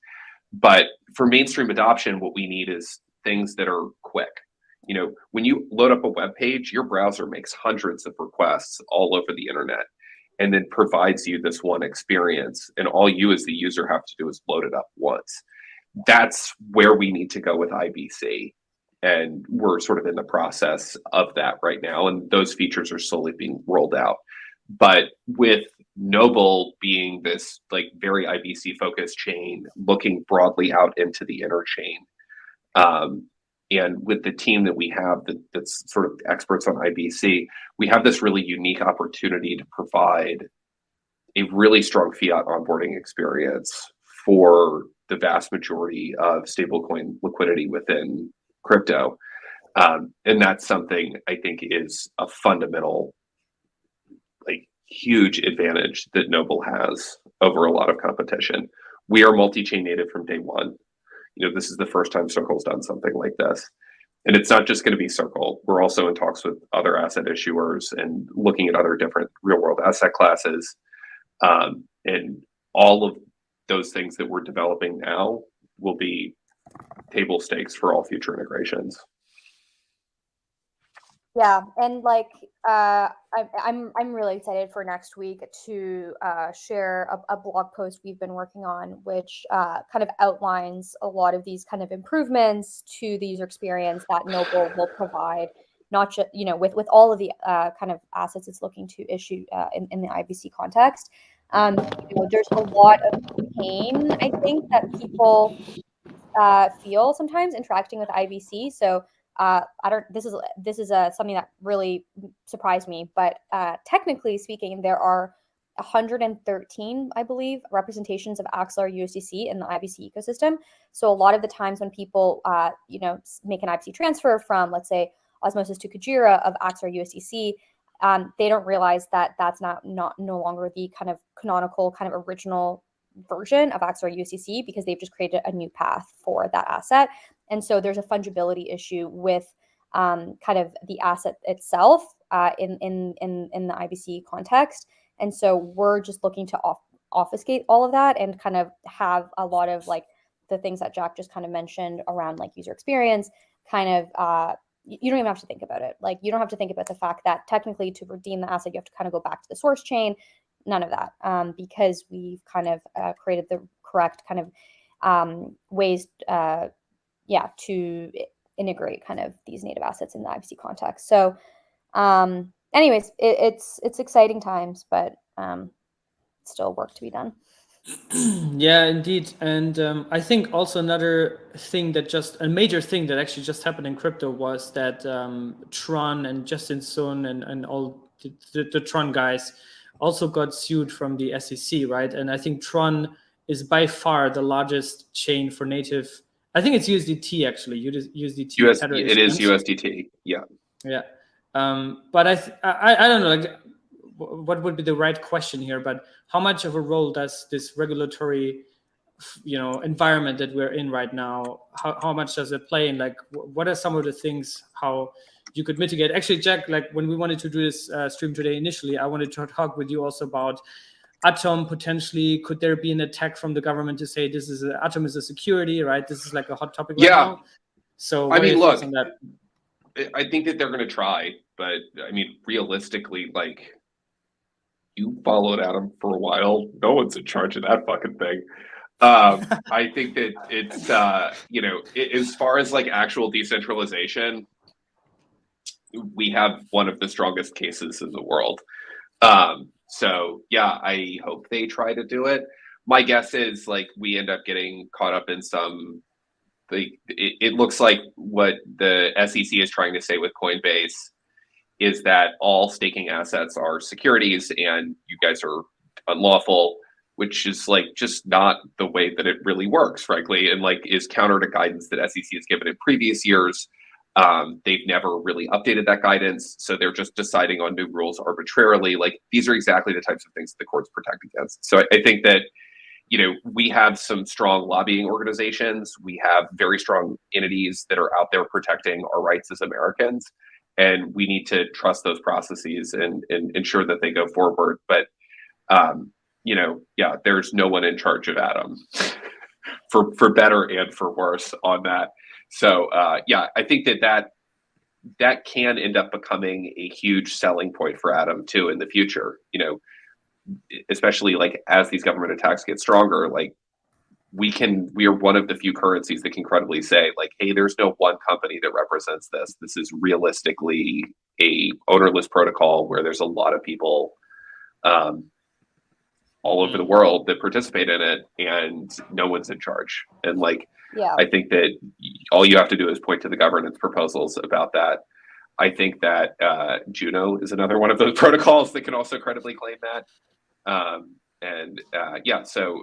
But for mainstream adoption, what we need is things that are quick. When you load up a web page, your browser makes hundreds of requests all over the internet and then provides you this one experience, and all you as the user have to do is load it up once. That's where we need to go with IBC. And we're sort of in the process of that right now, and those features are slowly being rolled out. But with Noble being this like very IBC focused chain, looking broadly out into the Interchain, and with the team that we have that's sort of experts on IBC, we have this really unique opportunity to provide a really strong fiat onboarding experience for the vast majority of stablecoin liquidity within crypto. And that's something I think is a fundamental, like, huge advantage that Noble has over a lot of competition. We are multi-chain native from day one. This is the first time Circle's done something like this. And it's not just going to be Circle. We're also in talks with other asset issuers and looking at other different real world asset classes. And all of those things that we're developing now will be table stakes for all future integrations. Yeah, and like I'm really excited for next week to share a blog post we've been working on, which kind of outlines a lot of these kind of improvements to the user experience that Noble will provide, not just with all of the kind of assets it's looking to issue in the IBC context. There's a lot of pain, I think, that people feel sometimes interacting with IBC. So This is something that really surprised me, but technically speaking, there are 113, I believe, representations of Axelar USDC in the IBC ecosystem. So a lot of the times when people, make an IBC transfer from, let's say, Osmosis to Kujira of Axelar USDC, they don't realize that that's no longer the kind of canonical, kind of original version of Axelar USDC, because they've just created a new path for that asset. And so there's a fungibility issue with kind of the asset itself in the IBC context. And so we're just looking to obfuscate all of that and kind of have a lot of like the things that Jack just kind of mentioned around like user experience, kind of you don't even have to think about it. Like you don't have to think about the fact that technically to redeem the asset, you have to kind of go back to the source chain. None of that, because we've kind of created the correct kind of ways, to integrate kind of these native assets in the IBC context. So, anyways, it's exciting times, but still work to be done. Yeah, indeed. And I think also another thing a major thing that actually just happened in crypto was that Tron and Justin Sun and all the Tron guys also got sued from the SEC, right? And I think Tron is by far the largest chain for native. I think it's USDT actually. USDT. It is USDT. Yeah. Yeah. But I don't know, like, what would be the right question here? But how much of a role does this regulatory, environment that we're in right now? How much does it play? And like, what are some of the things how you could mitigate? Actually, Jack, like when we wanted to do this stream today, initially, I wanted to talk with you also about Atom potentially. Could there be an attack from the government to say Atom is a security, right? This is like a hot topic right now. So I mean, look, on that? I think that they're going to try, but I mean, realistically, like, you followed Atom for a while. No one's in charge of that fucking thing. I think that it's, as far as like actual decentralization, we have one of the strongest cases in the world. So yeah, I hope they try to do it. My guess is like we end up getting caught up in some. It looks like what the SEC is trying to say with Coinbase is that all staking assets are securities and you guys are unlawful, which is like just not the way that it really works, frankly, and like is counter to guidance that SEC has given in previous years. They've never really updated that guidance, so they're just deciding on new rules arbitrarily. Like these are exactly the types of things that the courts protect against. So I think that we have some strong lobbying organizations. We have very strong entities that are out there protecting our rights as Americans. And we need to trust those processes and ensure that they go forward. But, there's no one in charge of Atom for better and for worse on that. So, I think that can end up becoming a huge selling point for Atom too in the future, especially like as these government attacks get stronger, like we are one of the few currencies that can credibly say like, hey, there's no one company that represents this. This is realistically a ownerless protocol where there's a lot of people all over the world that participate in it and no one's in charge. And like, I think that all you have to do is point to the governance proposals about that. I think that Juno is another one of those protocols that can also credibly claim that. So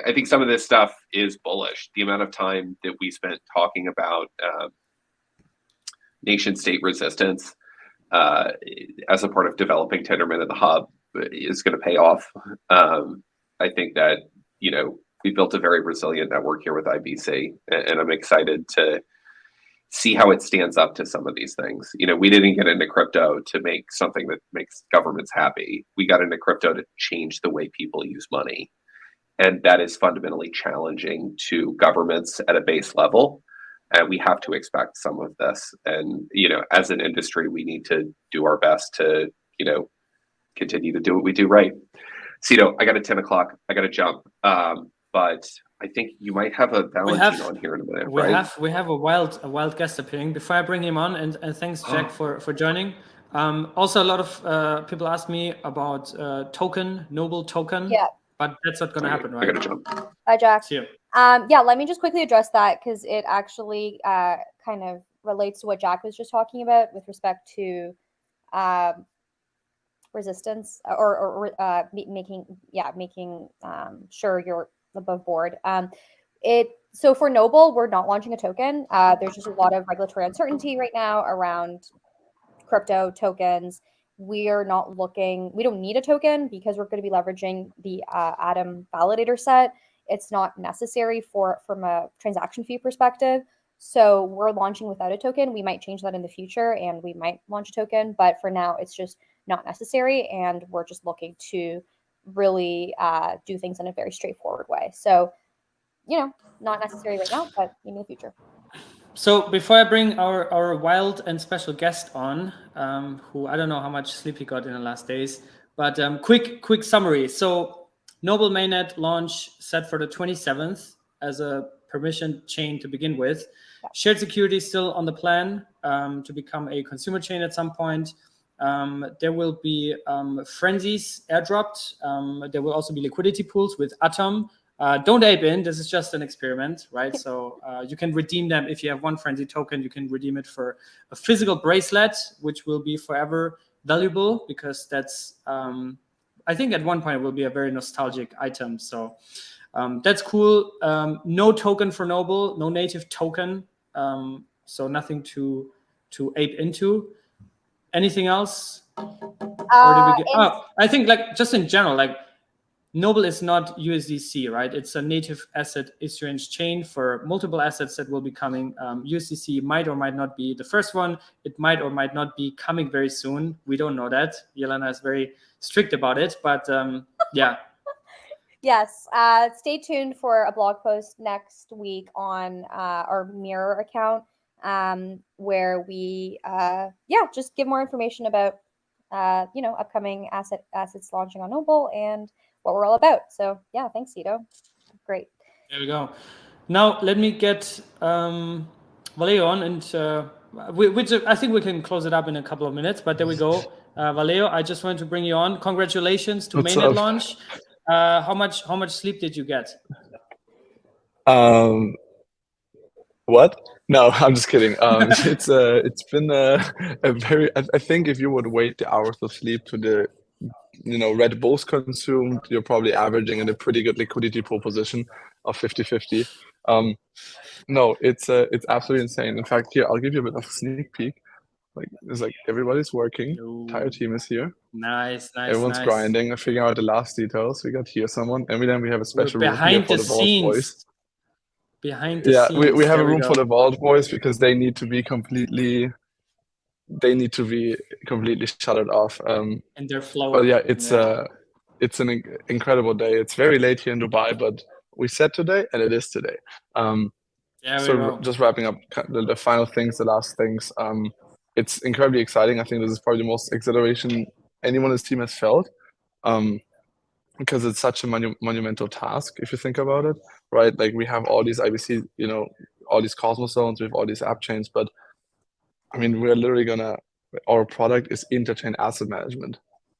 I think some of this stuff is bullish. The amount of time that we spent talking about nation state resistance as a part of developing Tendermint and the hub is going to pay off. I think that we built a very resilient network here with IBC, and I'm excited to see how it stands up to some of these things. We didn't get into crypto to make something that makes governments happy. We got into crypto to change the way people use money. And that is fundamentally challenging to governments at a base level. And we have to expect some of this. And, as an industry, we need to do our best to, continue to do what we do right. Cito, I got a 10 o'clock. I got to jump. But I think you might have a Valentine on here in a minute, right? We have a wild guest appearing. Before I bring him on, and thanks, Jack, for joining. Also, a lot of people ask me about Noble token. Yeah. But that's not going to happen, right? I got to jump. Hi, Jack. See you. Let me just quickly address that because it actually kind of relates to what Jack was just talking about with respect to resistance or making sure you're above board. So for Noble, we're not launching a token. There's just a lot of regulatory uncertainty right now around crypto tokens. We don't need a token because we're going to be leveraging the Atom validator set. It's not necessary from a transaction fee perspective. So we're launching without a token. We might change that in the future and we might launch a token, but for now it's just not necessary. And we're just looking to really do things in a very straightforward way. So, not necessary right now, but in the future. So before I bring our wild and special guest on, who I don't know how much sleep he got in the last days, but quick summary. So Noble mainnet launch set for the 27th as a permission chain to begin with. Shared security still on the plan to become a consumer chain at some point. There will be Frenzies airdropped. There will also be liquidity pools with Atom. Don't ape in. This is just an experiment, right? So you can redeem them. If you have one Frenzy token, you can redeem it for a physical bracelet, which will be forever valuable because that's, I think at one point it will be a very nostalgic item. So that's cool. No token for Noble, no native token. So nothing to ape into. Anything else? I think just in general, Noble is not USDC, right? It's a native asset issuance chain for multiple assets that will be coming. USDC might or might not be the first one. It might or might not be coming very soon. We don't know that. Jelena is very strict about it, but yeah. Yes. Stay tuned for a blog post next week on our Mirror account where we, just give more information about, upcoming assets launching on Noble and what we're all about. So yeah, thanks, Cito. Great. There we go. Now let me get Valeo on, and which I think we can close it up in a couple of minutes. But there we go, Valeo. I just wanted to bring you on. Congratulations to mainnet launch. How much sleep did you get? What? No, I'm just kidding. It's been a very. I think if you would weight the hours of sleep to the Red Bulls consumed, you're probably averaging in a pretty good liquidity pool position of 50-50. No, it's absolutely insane. In fact, here I'll give you a bit of a sneak peek. It's everybody's working. Entire team is here. Nice. Everyone's grinding and figuring out the last details. We got here someone, and then we have a special room behind here the for the Vault boys. Behind the scenes. We have a room for the Vault boys because they need to be completely. They need to be completely shuttered off. And they're flowing. But yeah, it's an incredible day. It's very late here in Dubai, but we said today, and it is today. So just wrapping up the final things, the last things. It's incredibly exciting. I think this is probably the most exhilaration anyone in this team has felt, because it's such a monumental task if you think about it, right? We have all these IBC, all these Cosmos zones, we have all these app chains, but I mean, we're literally our product is Interchain asset management,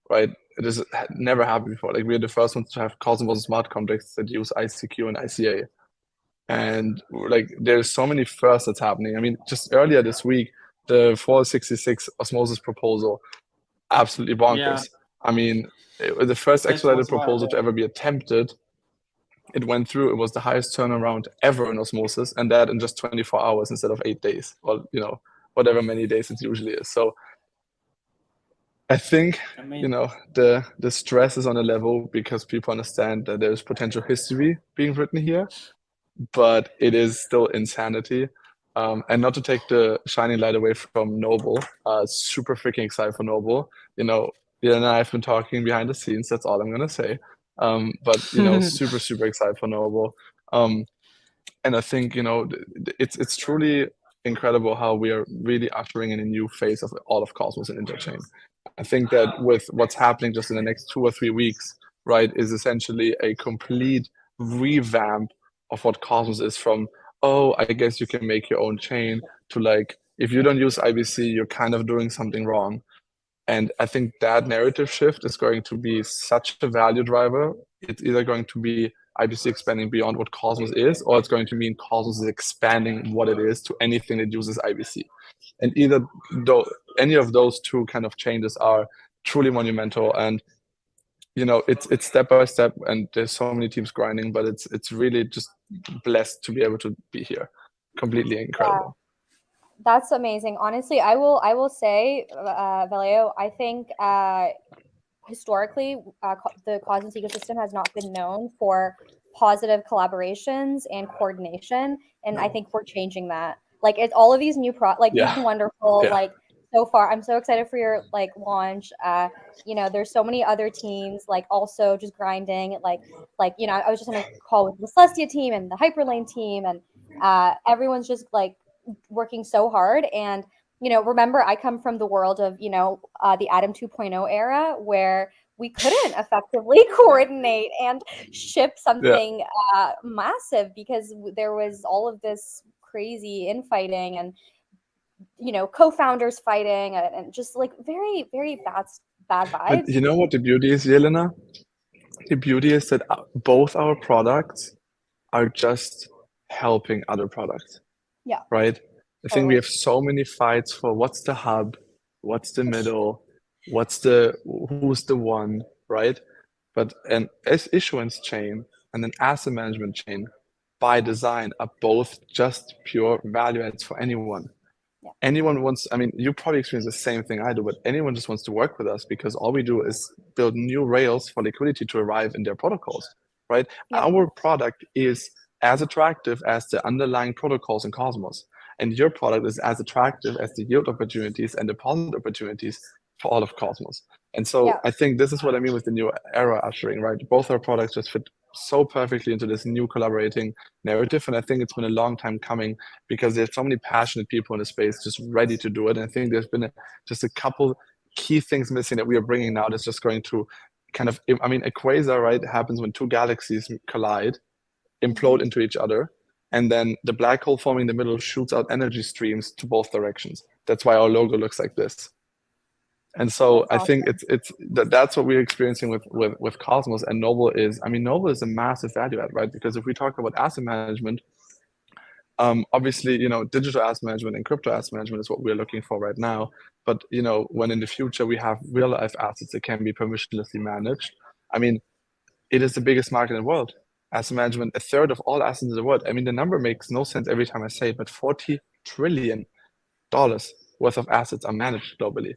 right? It has never happened before. We're the first ones to have Cosmos smart contracts that use ICQ and ICA. And there's so many firsts that's happening. I mean, just earlier this week, the 466 osmosis proposal, absolutely bonkers. Yeah. I mean, the first accelerated proposal to ever be attempted, it went through. It was the highest turnaround ever in osmosis, and that in just 24 hours instead of 8 days. Well, whatever many days it usually is. So I think, the stress is on a level because people understand that there's potential history being written here, but it is still insanity. And not to take the shining light away from Noble, super freaking excited for Noble. Jelena and I have been talking behind the scenes. That's all I'm going to say. But, super, super excited for Noble. And I think, it's truly incredible how we are really ushering in a new phase of all of Cosmos and Interchain. I think that with what's happening just in the next 2 or 3 weeks, right, is essentially a complete revamp of what Cosmos is, from, I guess you can make your own chain, to if you don't use IBC, you're kind of doing something wrong. And I think that narrative shift is going to be such a value driver. It's either going to be IBC expanding beyond what Cosmos is, or it's going to mean Cosmos is expanding what it is to anything that uses IBC. And either any of those two kind of changes are truly monumental. And it's step by step, and there's so many teams grinding, but it's really just blessed to be able to be here. Completely incredible. Yeah. That's amazing. Honestly, I will say, Valeo, I think historically the Cosmos ecosystem has not been known for positive collaborations and coordination, and I think we're changing that. Like, it's all of these new you've been wonderful. Like, so far, I'm so excited for your launch. There's so many other teams also just grinding. I was just on a call with the Celestia team and the Hyperlane team, and everyone's just working so hard. And remember, I come from the world of the Atom 2.0 era, where we couldn't effectively coordinate and ship something massive because there was all of this crazy infighting and co-founders fighting and just very, very bad vibes. But you know what the beauty is, Jelena? The beauty is that both our products are just helping other products. Yeah. Right? I think we have so many fights for what's the hub, what's the middle, who's the one, right? But an issuance chain and an asset management chain by design are both just pure value adds for anyone. Yeah. Anyone wants, you probably experience the same thing I do, but anyone just wants to work with us because all we do is build new rails for liquidity to arrive in their protocols, right? Yeah. Our product is as attractive as the underlying protocols in Cosmos. And your product is as attractive as the yield opportunities and deposit opportunities for all of Cosmos. And so I think this is what I mean with the new era ushering, right? Both our products just fit so perfectly into this new collaborating narrative. And I think it's been a long time coming because there's so many passionate people in the space just ready to do it. And I think there's been just a couple key things missing that we are bringing now that's just going to kind of, a quasar, right, happens when two galaxies collide, implode into each other. And then the black hole forming in the middle shoots out energy streams to both directions. That's why our logo looks like this. And so I think that's what we're experiencing with Cosmos. And Noble is a massive value add, right? Because if we talk about asset management, obviously, digital asset management and crypto asset management is what we're looking for right now. But, when in the future we have real life assets that can be permissionlessly managed, it is the biggest market in the world. Asset management, 1/3 of all assets in the world. The number makes no sense every time I say it, but $40 trillion worth of assets are managed globally.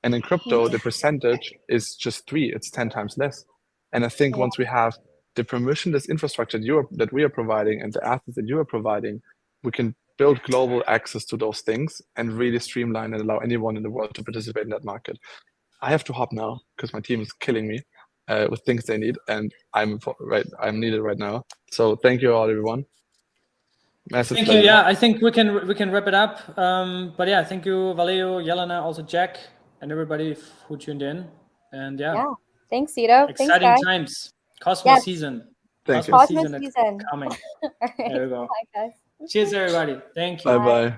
And in crypto, the percentage is just 3, it's 10 times less. And I think once we have the permissionless infrastructure that we are providing and the assets that you are providing, we can build global access to those things and really streamline and allow anyone in the world to participate in that market. I have to hop now because my team is killing me with things they need, and I'm needed right now. So thank you all, everyone. Massive thank you. Yeah, I think we can wrap it up. But yeah, thank you, Valeo, Jelena, also Jack, and everybody who tuned in. And yeah. Thanks, Cito. Exciting times. Cosmos season. Cosmos season coming. All right. There we go. Bye, guys. Cheers, everybody. Thank you. Bye-bye.